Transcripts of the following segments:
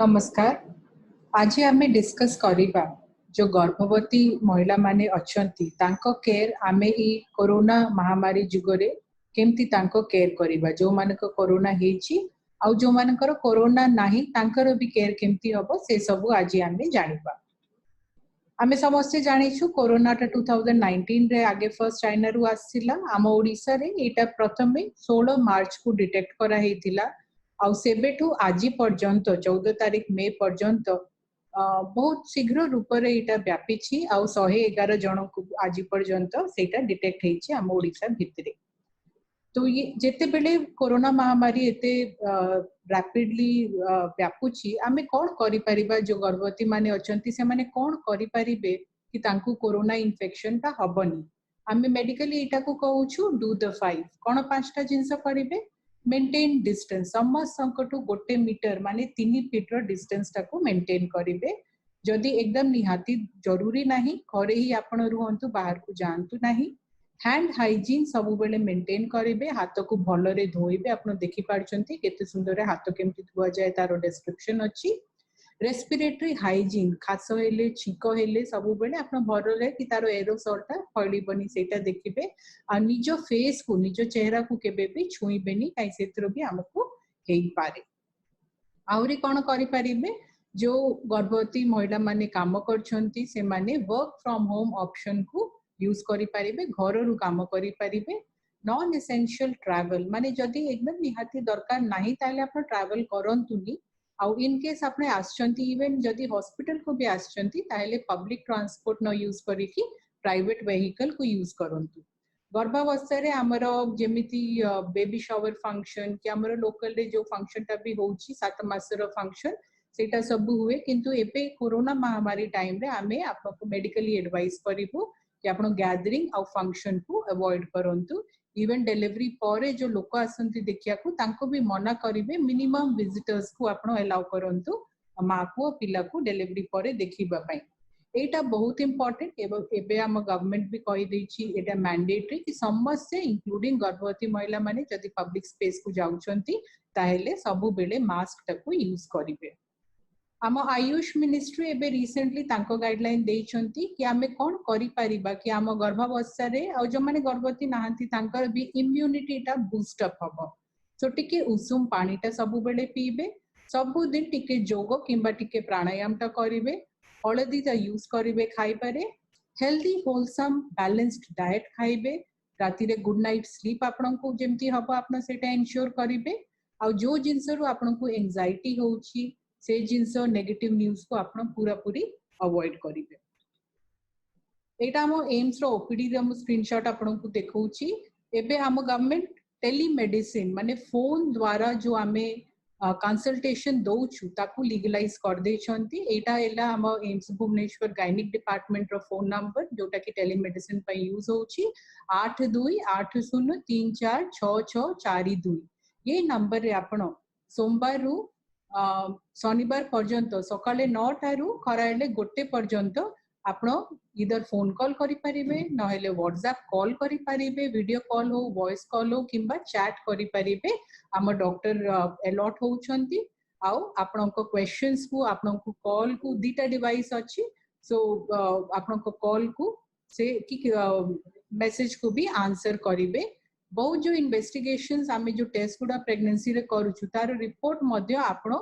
नमस्कार। आज आम डिस्कस करिबा जो गर्भवती महिला माने अछंती तांको केयर आमे ई कोरोना महामारी जुगरे केमती तांको केयर करिबा जो मानको कोरोना हेची आउ जो मानकर कोरोना नाही तांकर भी केयर केमती हबो से सब आज आमे जानिबा। आमे समस्त जानिछु कोरोना 2019 रे आगे फर्स्ट चाइना रु आसिला आम ओडिसा रे एटा प्रथमे 16 मार्च को डिटेक्ट करा हेतिला आउ सेबेठू आज पर्यंत 14 तारीख मे पर्यंत बहुत शीघ्र रूप रे एटा व्यापीछि आउ 111 जन को आज पर्यंत सेटा डिटेक्ट हेछि आम ओडिसा भितरे। तो ये जेते बेले कोरोना महामारी एते रैपिडली व्यापुछि आमे कोन करि परिबा जो गर्भवती माने अछंती से माने कोन करि परिबे कि तांकू कोरोना इन्फेक्शन ता हबनी। आमे मेडिकली एटा को कहूछु डू द 5 कोन पांचटा जिंस करिवे मेंटेन डिस्टेंस समस्त संकटू गोटे मीटर माने 3 फीट रो डिस्टेंस टाको मेंटेन करिवे। जदि एकदम निहाती जरूरी नाही घरे ही आपण रुहंतु बाहर को जानतु नाही। हैंड हाइजीन सब बेले मेंटेन करिवे हाथ को भल रे धोइबे आपण देखि पारछंती केते सुंदर हाथ केमति धुआ जाय तारो डिस्क्रिप्शन अछि। रेस्पिरेटरी हाइजीन खास हेले छिक हेले सब बेले आपण भर रे कि तारो एरोसोलटा फैलिबनी सेटा देखिबे आ निजो फेस को निजो चेहरा को केबे भी छुईबेनी काई सेत्रो भी हमको हेई पारे। आउरी कोन करि परिबे जो गर्भवती महिला माने काम करछंती से माने वर्क फ्रॉम होम ऑप्शन को यूज करि परिबे घर रु काम करि परिबे। नॉन एसेंशियल ट्रैवल माने जदि एकदम निहाती दरकार नाही ताले आपण ट्रैवल करंतुनी आउ इन केस आपने आछंती इवन जदि हॉस्पिटल को भी आछंती ताले पब्लिक ट्रांसपोर्ट न यूज करी कि प्राइवेट वेहिकल को यूज करंतु। गर्भावस्था रे हमर जेमिति बेबी शावर फंक्शन कि हमर लोकल रे जो फंक्शन ता भी होउची 7 मास रो फंक्शन सेटा सब हुए किंतु एबे कोरोना महामारी टाइम रे आमे आपको मेडिकली एडवाइस करिवो कि आपण गैदरिंग और फंक्शन को अवॉइड करंतु। इवन डिलीवरी परे जो लोक आसंती देखिया को तांको भी मना करिवे मिनिमम विजिटर्स को आपण अलाउ करंतु मां को पिला को डिलीवरी परे देखिबा पई। एटा बहुत इंपोर्टेंट एबे हम गवर्नमेंट भी कहि दैछि एटा मैंडेटरी कि समस्त इंक्लूडिंग गर्भवती महिला माने जदि पब्लिक स्पेस को जाउछंती ताहेले सब बेले मास्क टाको यूज करिवे। आम आयुष मिनिस्ट्री एबे रिसेंटली तांको गाइडलाइन देइछंती कि आमे कोन करि परिबा कि आम गर्भावस्था रे आ जो माने गर्भवती नाहंती तांकर भी इम्यूनिटी टा बूस्ट अप हबो। सो टिके उषुम पानी टा सब बेले पीबे सब दिन टिके जोग किंबा टिके प्राणायाम टा करिवे हळदी ता यूज करिवे खाइ पारे हेल्दी होलसम बैलेंस्ड डाइट खाइबे राती रे गुड नाइट स्लीप आपन को जेमती हबो आपन सेटा एन्श्योर करिवे आ जो जिंस रु आपन को एंजाइटी होउची से जिंस नेगेटिव न्यूज को आपण पूरा पूरी अवॉइड करिवे। एटा हम एम्स रो ओपीडी रे हम स्क्रीनशॉट आपण को देखौची। एबे हम गवर्नमेंट टेलीमेडिसिन माने फोन द्वारा जो हमें कंसल्टेशन दोछु ताकू लीगलाइज कर दैछंती। एटा एला हम एम्स भुवनेश्वर गायनिक डिपार्टमेंट रो फोन नंबर जोटा कि टेलीमेडिसिन पे यूज होउची 8280346642। ये नंबर रे आपण सोमवार रु शनिवार पर्यंत सकाले 9 टारू खराइले गोटे पर्यंत आपण इधर फोन कॉल करि परिबे नहेले व्हाट्सएप कॉल करि परिबे वीडियो कॉल हो वॉइस कॉल हो किंबा चैट करि परिबे। हम डॉक्टर अलॉट होउछंती आउ आपण को क्वेश्चंस को आपण को कॉल को दीटा डिवाइस अछि। सो आपण को कॉल को से कि मेसेज को भी आंसर करिवे। बहुत जो इन्वेस्टिगेशंस आमे जो टेस्ट गुडा प्रेगनेंसी रे करूछु तार रिपोर्ट मध्य आपण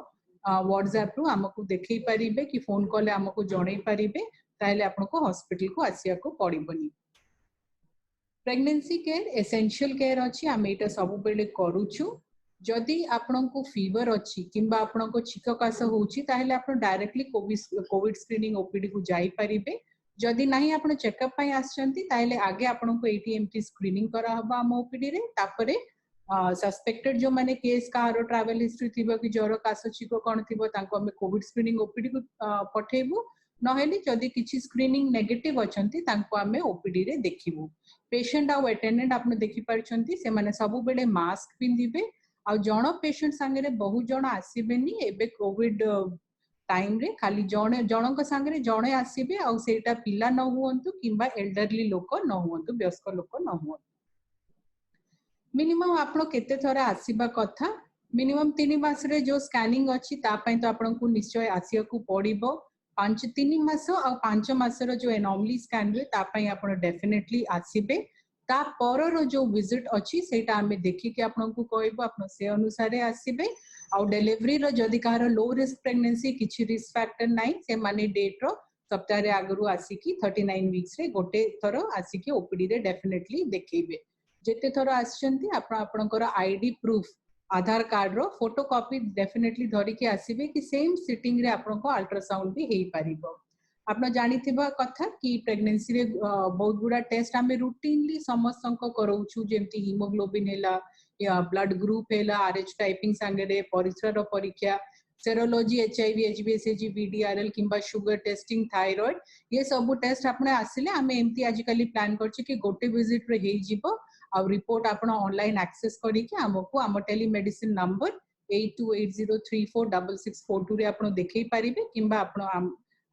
व्हाट्सएप रु हमको देखै परिबे कि फोन कॉल हमको जणै परिबे ताले आपण को हॉस्पिटल को आसिया को पड़िबनी। प्रेगनेंसी केयर एसेंशियल केयर अछि आमे एटा सब बेले करूछु। जदि आपण को फीवर अछि किंबा आपण को छिक कास होउची ताले आपण डायरेक्टली कोविड स्क्रीनिंग ओपीडी को जाई परिबे। जदि नहीं आपण चेकअप पई आछंती ताले आगे आपण को एटीएमटी स्क्रीनिंग करा हबा हम ओपीडी रे तापरे सस्पेक्टेड जो माने केस कारो ट्रैवल हिस्ट्री थिबो कि ज्वर कास छिको कोन थिबो तांको हम कोविड स्क्रीनिंग ओपीडी को पठेबु नहेले जदि किछि स्क्रीनिंग नेगेटिव अछंती तांको हम ओपीडी रे देखिबु। पेशेंट आ अटेंडेंट आपण देखि परछंती से माने सब बेले मास्क पिंदिबे आ जण पेशेंट संगे रे बहुत जण आसीबेनी। एबे कोविड टाइम रे खाली जनक संगे जणे आसीबे आ सेटा पिला न हुअंतु किंबा एल्डरली लोक न हुअंतु वयस्क लोक न हुअंतु। मिनिमम आपण केते थरा आसीबा कथा मिनिमम 3 मास रे जो स्कैनिंग अच्छी तो आपन को निश्चय आसिया को पड़िबो 3 मास और 5 मास रो जो एनॉमली स्कैन हुए आपन डेफिनेटली आसीबे ता पर जो विजिट अच्छी सेटा हमें देखि कि आपन को कहबो आपन से अनुसार आसीबे और डिलीवरी रो जदि कार लो रिस्क प्रेगनेंसी किछि रिस्क फैक्टर नाही से माने डेट रो सप्ताह रे आगरु आसिकी 39 वीक्स रे गोटे थरो आसिकी ओपीडी रे डेफिनेटली देखैबे जेते थरो आछंती आपन आपनकर आईडी प्रूफ आधार कार्ड रो फोटो कॉपी डेफिनेटली धरी के आसीबे कि सेम सिटिंग रे आपनको अल्ट्रासाउंड भी हेई पारिबो आपन जानिथिबा कथा कि प्रेगनेंसी रे बहुत गुडा टेस्ट हमें रूटीनली समस्त करौछु जेमती हीमोग्लोबिन हेला या ब्लड ग्रुप हेला आरएच टाइपिंग संगे रे परिस्रा रो परीक्षा सेरोलॉजी एचआईवी एचबीएसजी वीडीआरएल किंबा शुगर टेस्टिंग थायराइड ये सब टेस्ट आपने आसिले हमें एमती आजिकली प्लान करछि कि गोटे विजिट रे हेई जिवो आ रिपोर्ट आपण ऑनलाइन एक्सेस करी कि हमको आम टेलीमेडिसिन नंबर 8280346642 रे आपण देखै परिबे किंबा आपण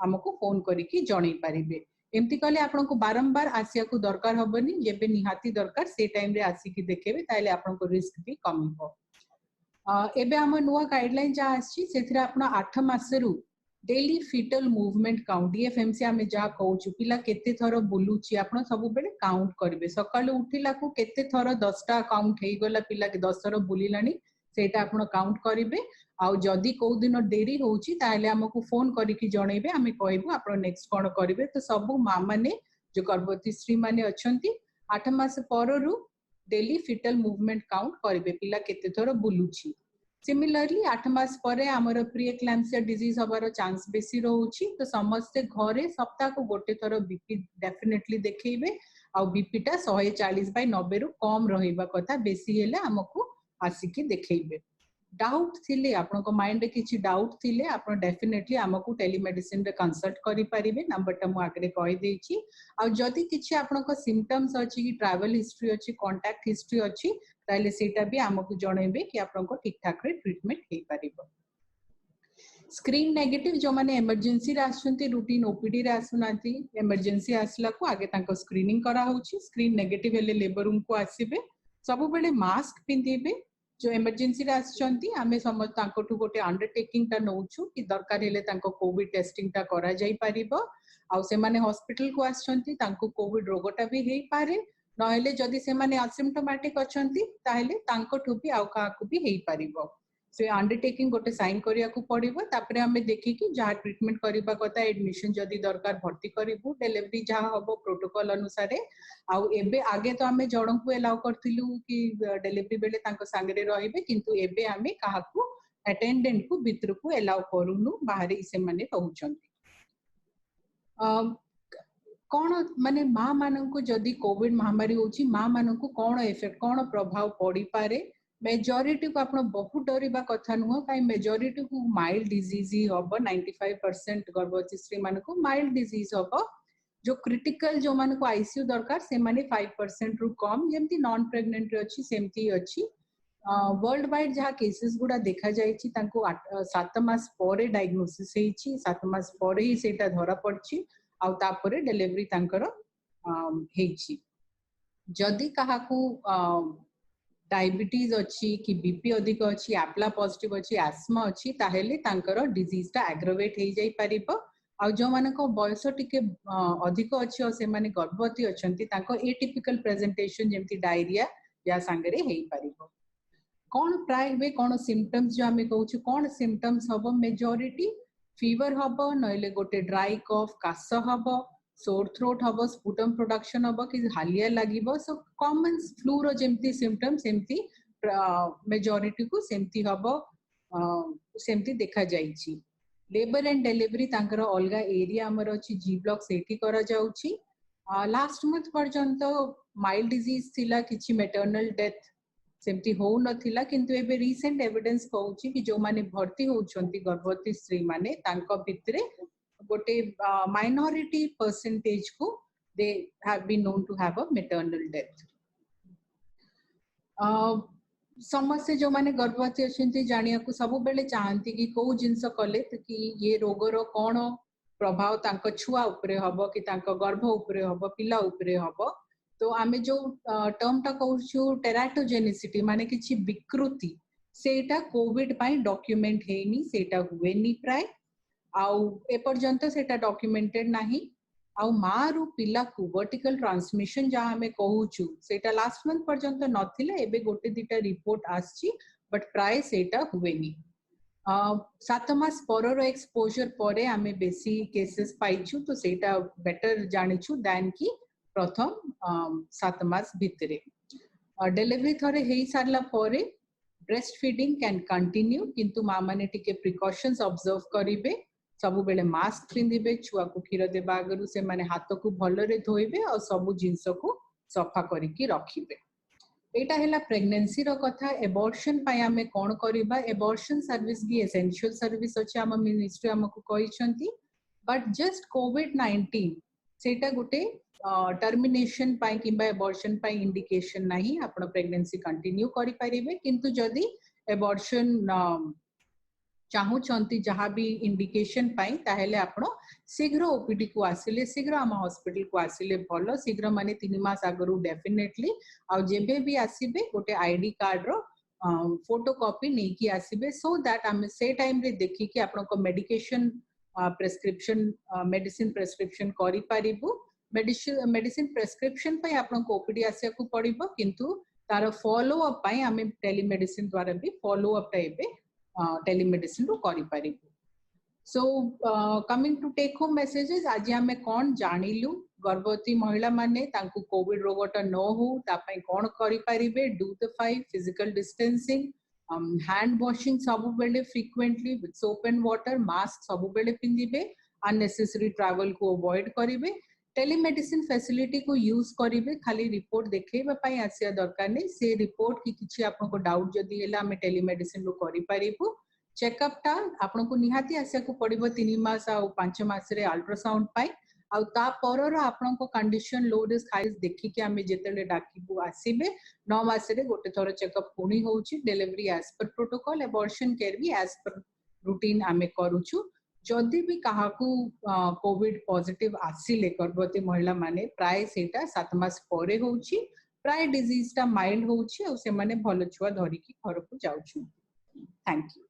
हमको फोन करी कि जणै परिबे एमती कले आपण को बारंबार आसिया को दरकार हबनी जेबे निहाती दरकार से टाइम रे आसी कि देखेबे ताले आपण को रिस्क भी कम हो एबे हम नुवा गाइडलाइन जा आछि सेथिरा आपण 8 मास रु डेली फिटल मूवमेंट काउंट डीएफएमसी हमें जा कहूछु पिला केते थरो बुलुची आपण सब बेले काउंट करबे सकाळ उठिला को केते थरो 10टा काउंट हेई गला पिला के 10 थरो बुलिलानी सेटा आपण काउंट करिवे आ जदी को दिन देरी होउची ताले हमकु फोन करी कि जणैबे हमें कहबो आपण नेक्स्ट कोन करिवे तो सब मां माने जो गर्भवती स्त्री माने अछंती 8 मास पररु डेली फिटल मूवमेंट काउंट करिवे पिला केते थरो बुलुची सिमिलरली 8 मास परे हमर प्री एक्लैम्सिया डिजीज हबार चांस बेसी रहउची तो समस्त घरे सप्ताह को गोटे थरो बीपी डेफिनेटली देखैबे आ बीपी टा 140/90 रु कम रहिबा कथा बेसी हेले हमकु आसिकी देखैबे डाउट थिले आपन को माइंड रे किछि डाउट थिले आपन डेफिनेटली हमकु टेलीमेडिसिन रे कंसल्ट करि परिबे नंबर टा मु आगरे कहि देछि आ जदी किछि आपन को सिम्पटम्स अछि कि ट्रैवल हिस्ट्री अछि कांटेक्ट हिस्ट्री अछि ताले सेटा भी हमकु जणैबे कि आपन को ठीक ठाक रे ट्रीटमेंट हे परिबो स्क्रीन नेगेटिव जो माने इमरजेंसी रे आछंती रूटीन ओपीडी रे आसुनांती इमरजेंसी आसला को आगे तांको स्क्रीनिंग करा होछि स्क्रीन नेगेटिव हेले लेबर रूम को आसीबे सब बेले मास्क पिंदिबे जो इमरजेंसी रे आछंती हमें समस्त तांकोटु गोटे अंडरटेकिंग ता नउछु कि दरकार हेले तांको कोविड टेस्टिंग ता करा जाई परिबो आ से माने हॉस्पिटल को आछंती तांको कोविड रोगटा भी हेई पारे नहेले जदी से माने असिम्प्टोमेटिक अछंती ताहेले तांकोटु भी आउ काकु भी हेई परिबो से अंडरटेकिंग गोटे साइन करिया को पड़िबो तापरे हमें देखि कि जहा ट्रीटमेंट करिबा कथा एडमिशन जदी दरकार भर्ती करिबु डिलीवरी जहा हबो प्रोटोकॉल अनुसार आ एबे आगे तो हमें जड़न को अलाउ करथिलु कि डिलीवरी बेले तांको संगे रहिबे किंतु एबे हमें काहाकू अटेंडेंट को भीतर को अलाउ करूनु बाहर से माने रहउचंती कौन माने मां मानन को जदी कोविड महामारी होची मां मानन को कौन इफेक्ट कौन प्रभाव पड़ी पारे मेजॉरिटी को आपण बहुत डरिबा कथा नुह काई मेजॉरिटी को माइल्ड डिजीज ही होबो 95% गर्भवती स्त्री मान को माइल्ड डिजीज होबो जो क्रिटिकल जो मान को आईसीयू दरकार से माने 5% रु कम जेमती नॉन प्रेग्नेंट अछि सेमती अछि वर्ल्ड वाइड जहा केसेस गुडा देखा जायछि तांको 7 मास परे डायग्नोसिस हेछि 7 मास परे ही सेटा धरा पड़छि आ तापरे डिलीवरी तांकर हेछि जदी काहाकू डायबिटीज अच्छी कि बीपी अधिक अच्छी एप्ला पॉजिटिव अच्छी एस्मा अच्छी ताहेले तांकर डिजीज ता एग्रोवेट हे जाई परिबो आ जो माने को बयस टिके अधिक अच्छी और से माने गर्भवती अछंती तांको एटिपिकल प्रेजेंटेशन जेमती डायरिया या संगरे हेई परिबो कोन प्राय वे कोन सिम्पटम्स जो हमें कहूछु कोन सिम्पटम्स हबो मेजॉरिटी फीवर हबो नइले गोटे ड्राई कफ कास हबो सोर थ्रोट हबो स्पुटम प्रोडक्शन हबो कि हालिया लागिबो सो कॉमन फ्लू रो जेमती सिम्पटम्स सेमती मेजॉरिटी को सेमती हबो सेमती देखा जाईची लेबर एंड डिलीवरी तांकर अलगा एरिया हमर अछि जी ब्लॉक सेठी करा जाउची लास्ट मंथ पर्यंत माइल्ड डिजीज थिला किछि मैटरनल डेथ सेमती हो नथिला किंतु एबे रिसेंट एविडेंस कहउची कि जो माने भर्ती होउछंती गर्भवती स्त्री माने तांको भितरे गोटे माइनॉरिटी परसेंटेज को they have been known to have a maternal death समस्या जो माने गर्भवती अछंती जानिया को सब बेले चाहंती कि को जिंस कले कि ये रोगर कोन प्रभाव तांको छुआ उपरे हबो कि तांको गर्भ उपरे हबो पिला उपरे हबो तो आमे जो टर्म टा कहउछु टेराटोजेनिसिटी माने किछि विकृति सेटा कोविड पाई डॉक्यूमेंट हेनी सेटा हुएनी प्राय आउ ए पर्यंत सेटा डॉक्यूमेंटेड नाही आउ माँ रु पिला को वर्टिकल ट्रांसमिशन जहाँ हमें कहूचु सेटा लास्ट मंथ पर्यंत नथिला एबे गोटे दिटा रिपोर्ट आछि बट प्राय सेटा हुएनी 7 मास परर एक्सपोजर परे आमे बेसी केसेस पाइछु तो सेटा बेटर जानिछु दैन कि प्रथम 7 मास भितरे डिलीवरी थरे हेई सारला परे ब्रेस्ट फीडिंग कैन कंटिन्यू किंतु माँ माने टिके प्रिकॉशंस ऑब्जर्व करिवे सबु बेले मास्क पिंदिबे छुआ को खीर देबा आगरु से माने हाथ को भलरे धोइबे और सबु जिंस को सफा करिकी रखिबे एटा हैला प्रेगनेंसी रो कथा एबॉर्शन पाई हमें कोन करिबा एबॉर्शन सर्विस भी एसेंशियल सर्विस अछि हम मिनिस्ट्री हमको कहिसंती बट जस्ट कोविड-19 सेटा गुटे टर्मिनेशन पाई किबा एबॉर्शन पाई इंडिकेशन नाही आपण प्रेगनेंसी कंटिन्यू करि परिबे किंतु जदी एबॉर्शन चाहूचंती जहाँ भी इंडिकेशन पाई ताहेले आपण शीघ्र ओपीडी को आसिले शीघ्र आम हॉस्पिटल को आसिले भलो शीघ्र माने 3 मास आगरु डेफिनेटली आ जेबे भी आसीबे गोटे आईडी कार्ड रो फोटोकॉपी नहीं की आसीबे सो दैट हम से टाइम रे देखि कि आपण को मेडिकेशन प्रेस्क्रिप्शन मेडिसिन प्रेस्क्रिप्शन करि पारिबु मेडिसिन प्रेस्क्रिप्शन पे आपण को ओपीडी आसिया को पड़िबो किंतु तार फॉलो अप पाई हमें टेलीमेडिसिन द्वारा भी फॉलो अप टाइबे टेलीमेडिसिन रो करि पारिबु so coming to take home messages आज हमें कोन जानिलु गर्भवती महिला माने तांको कोविड रोगटा न हो ता पई कोन करि पारिबे do the 5 physical distancing hand washing सब बेले frequently with soap and water mask सब बेले पिंदिबे अननेसेसरी ट्रैवल को अवॉइड करिवे टेलीमेडिसिन फैसिलिटी को यूज करिवे खाली रिपोर्ट देखेबा पई आसिया दरकार नै से रिपोर्ट की किछि आपन को डाउट जदी हैला हमें टेलीमेडिसिन रो करि पारिबु चेकअप टा आपन को निहाती आसिया को पड़िबो 3 मास आ 5 मास रे अल्ट्रासाउंड पाई आ ता परर आपन को condition low risk high risk देखि के हमें जेतेले डाकिबु आसीबे 9 मास रे गोटे थोर चेकअप पुनी होउची delivery as per protocol abortion care भी एज पर रूटीन हमें करूछु जदि भी काहाकू कोविड पॉजिटिव आसिले गर्भवती महिला माने प्राय सेटा 7 मास परे होउची प्राय डिजीज टा माइल्ड होउची और से माने भलो छुआ धरी की घर को जाउछु थैंक यू